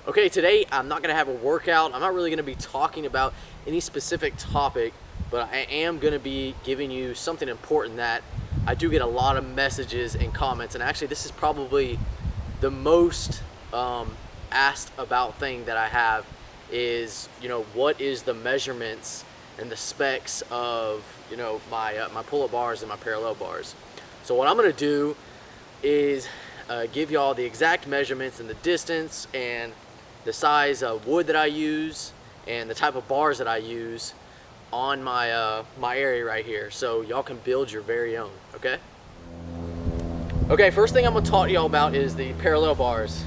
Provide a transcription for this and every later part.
Okay, today I'm not gonna have a workout. I'm not really gonna be talking about any specific topic, but I am gonna be giving you something important that I do get a lot of messages and comments. And actually, this is probably the most asked about thing that I have is, what is the measurements and the specs of, my pull-up bars and my parallel bars. So what I'm gonna do is give y'all the exact measurements and the distance and the size of wood that I use and the type of bars that I use on my my area right here, so y'all can build your very own. Okay, first thing I'm gonna talk to y'all about is the parallel bars.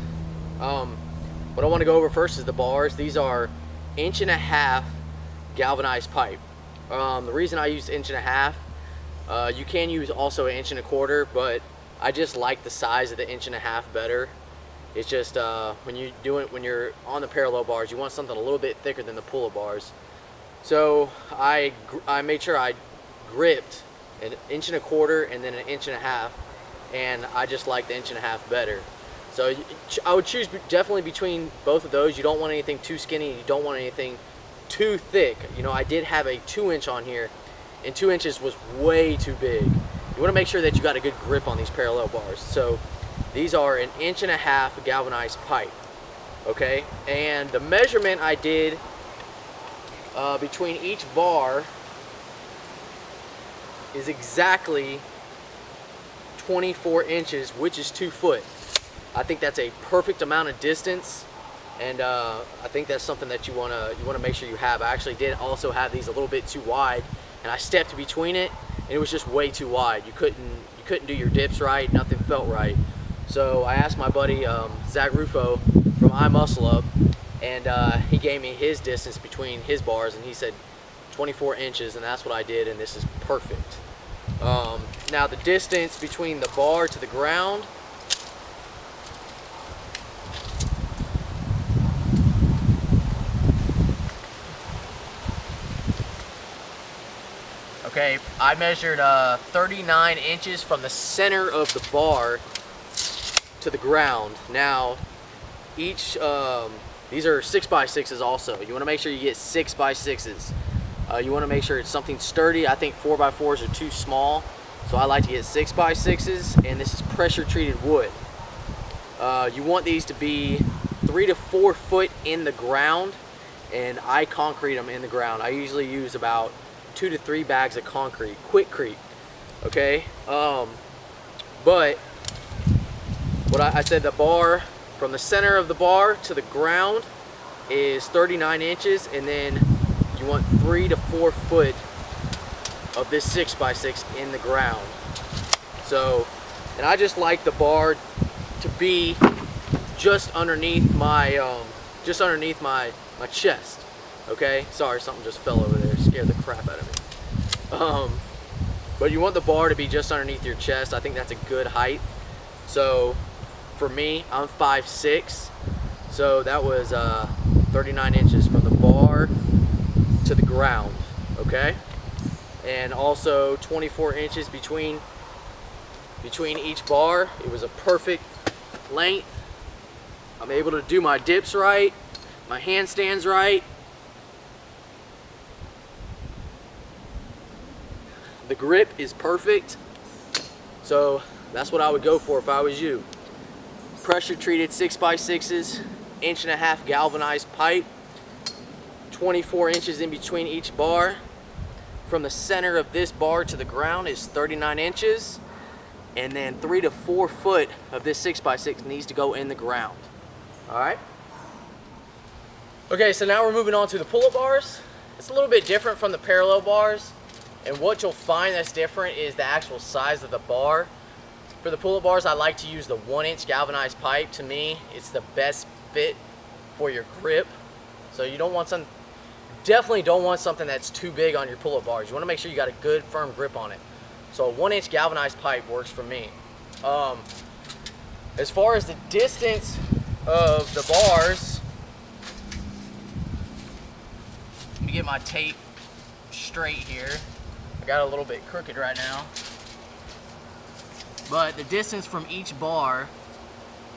What I want to go over first is the bars. These are 1.5" galvanized pipe. The reason I use 1.5", you can use also 1.25", but I just like the size of the 1.5" better. It's just when you're on the parallel bars, you want something a little bit thicker than the pull-up bars. So I made sure I gripped 1.25" and then 1.5", and I just like the 1.5" better. So I would choose definitely between both of those. You don't want anything too skinny, you don't want anything too thick. I did have a 2" on here, and 2 inches was way too big. You want to make sure that you got a good grip on these parallel bars. So these are 1.5" galvanized pipe. Okay, and the measurement I did between each bar is exactly 24 inches, which is 2 foot. I think that's a perfect amount of distance, and I think that's something that you wanna make sure you have. I actually did also have these a little bit too wide, and I stepped between it, and it was just way too wide. You couldn't do your dips right. Nothing felt right. So I asked my buddy Zach Rufo from iMuscle Up, and he gave me his distance between his bars, and he said 24 inches, and that's what I did, and this is perfect. Now the distance between the bar to the ground okay, I measured 39 inches from the center of the bar to the ground. Now each these are 6x6s also. You want to make sure you get 6x6s. You want to make sure it's something sturdy. I think 4x4s are too small, so I like to get 6x6s, and this is pressure treated wood. You want these to be 3 to 4 foot in the ground, and I concrete them in the ground. I usually use about 2 to 3 bags of concrete, Quikrete. Okay, but what I said, the bar from the center of the bar to the ground is 39 inches, and then you want 3 to 4 foot of this 6x6 in the ground. So, and I just like the bar to be just underneath my my chest. Okay, sorry, something just fell over there, scared the crap out of me. But you want the bar to be just underneath your chest. I think that's a good height. So for me, I'm 5'6", so that was 39 inches from the bar to the ground. Okay, and also 24 inches between each bar. It was a perfect length. I'm able to do my dips right, my handstands right. The grip is perfect, so that's what I would go for if I was you. Pressure treated 6x6s, 1.5" galvanized pipe, 24 inches in between each bar. From the center of this bar to the ground is 39 inches, and then 3 to 4 foot of this 6x6 needs to go in the ground. All right. Okay, so now we're moving on to the pull-up bars. It's a little bit different from the parallel bars. And what you'll find that's different is the actual size of the bar. For the pull-up bars, I like to use the 1" galvanized pipe. To me, it's the best fit for your grip. So you definitely don't want something that's too big on your pull-up bars. You want to make sure you got a good firm grip on it. So a 1" galvanized pipe works for me. As far as the distance of the bars, let me get my tape straight here. Got a little bit crooked right now, but the distance from each bar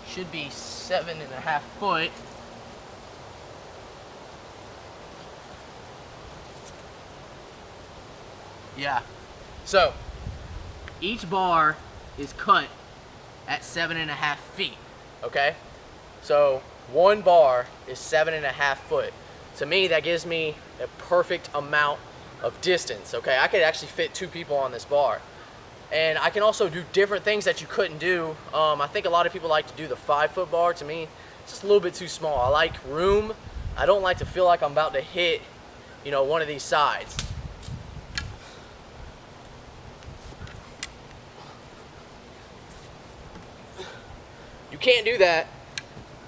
should be 7.5 foot Yeah. So each bar is cut at 7.5 feet. Okay. So one bar is 7.5 foot. To me, that gives me a perfect amount of distance. Okay. I could actually fit 2 people on this bar. And I can also do different things that you couldn't do. I think a lot of people like to do the 5-foot bar. To me, it's just a little bit too small. I like room. I don't like to feel like I'm about to hit, you know, one of these sides. You can't do that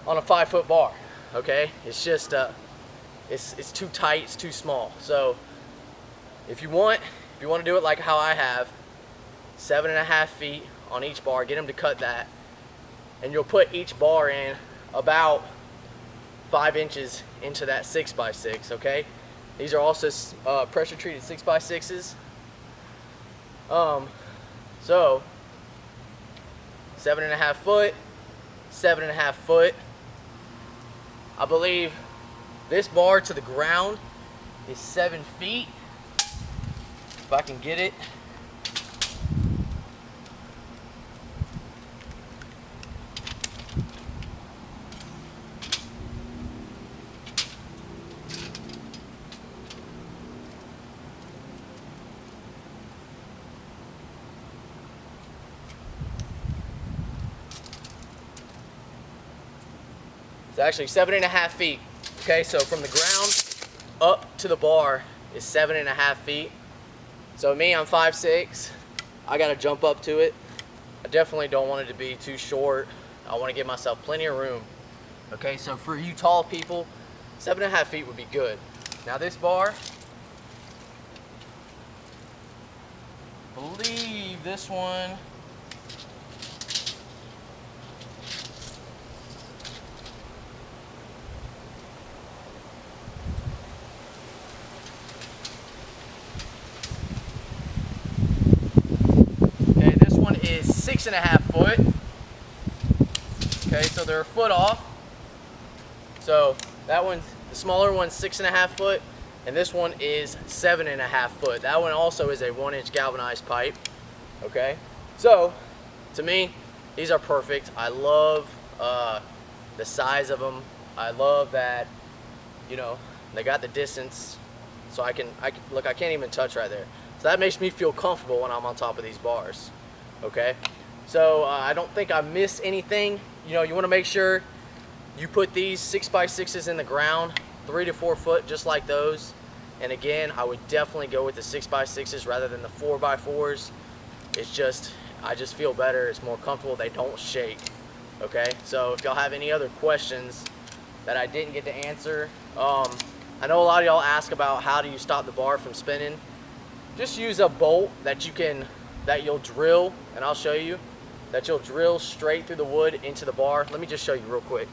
on a 5-foot bar, okay? It's just, it's too tight, it's too small. So if you want to do it like how I have, 7.5 feet on each bar, get them to cut that, and you'll put each bar in about 5 inches into that 6x6, okay? These are also pressure treated 6x6s. So 7.5 foot, 7.5 foot. I believe this bar to the ground is 7 feet. If I can get it. It's actually 7.5 feet. Okay, so from the ground up to the bar is 7.5 feet. So me, I'm 5'6". I gotta jump up to it. I definitely don't want it to be too short. I want to give myself plenty of room. Okay, so for you tall people, 7.5 feet would be good. Now this bar, I believe this one, is 6.5 foot. Okay, so they're a foot off. So that one's, the smaller one's 6.5 foot, and this one is 7.5 foot. That one also is a 1-inch galvanized pipe. Okay, so to me, these are perfect. I love the size of them. I love that, you know, they got the distance, so I can look. I can't even touch right there. So that makes me feel comfortable when I'm on top of these bars. Okay, so I don't think I missed anything. You know, you want to make sure you put these 6x6s in the ground 3 to 4 foot, just like those. And again, I would definitely go with the 6x6s rather than the 4x4s. It's just, I just feel better. It's more comfortable. They don't shake. Okay, so if y'all have any other questions that I didn't get to answer, I know a lot of y'all ask about how do you stop the bar from spinning. Just use a bolt that you'll drill, and I'll show you, that you'll drill straight through the wood into the bar. Let me just show you real quick.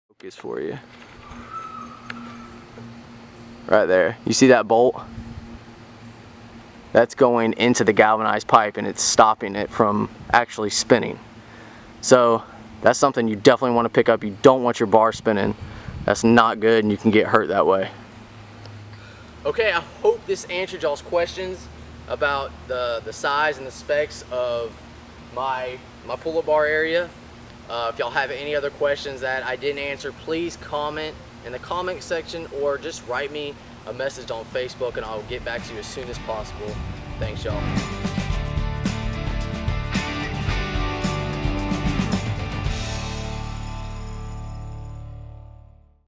Focus for you. Right there. You see that bolt? That's going into the galvanized pipe, and it's stopping it from actually spinning. So that's something you definitely want to pick up. You don't want your bar spinning. That's not good, and you can get hurt that way. Okay, I hope this answered y'all's questions about the size and the specs of my pull-up bar area. If y'all have any other questions that I didn't answer, please comment in the comment section or just write me a message on Facebook and I'll get back to you as soon as possible. Thanks, y'all.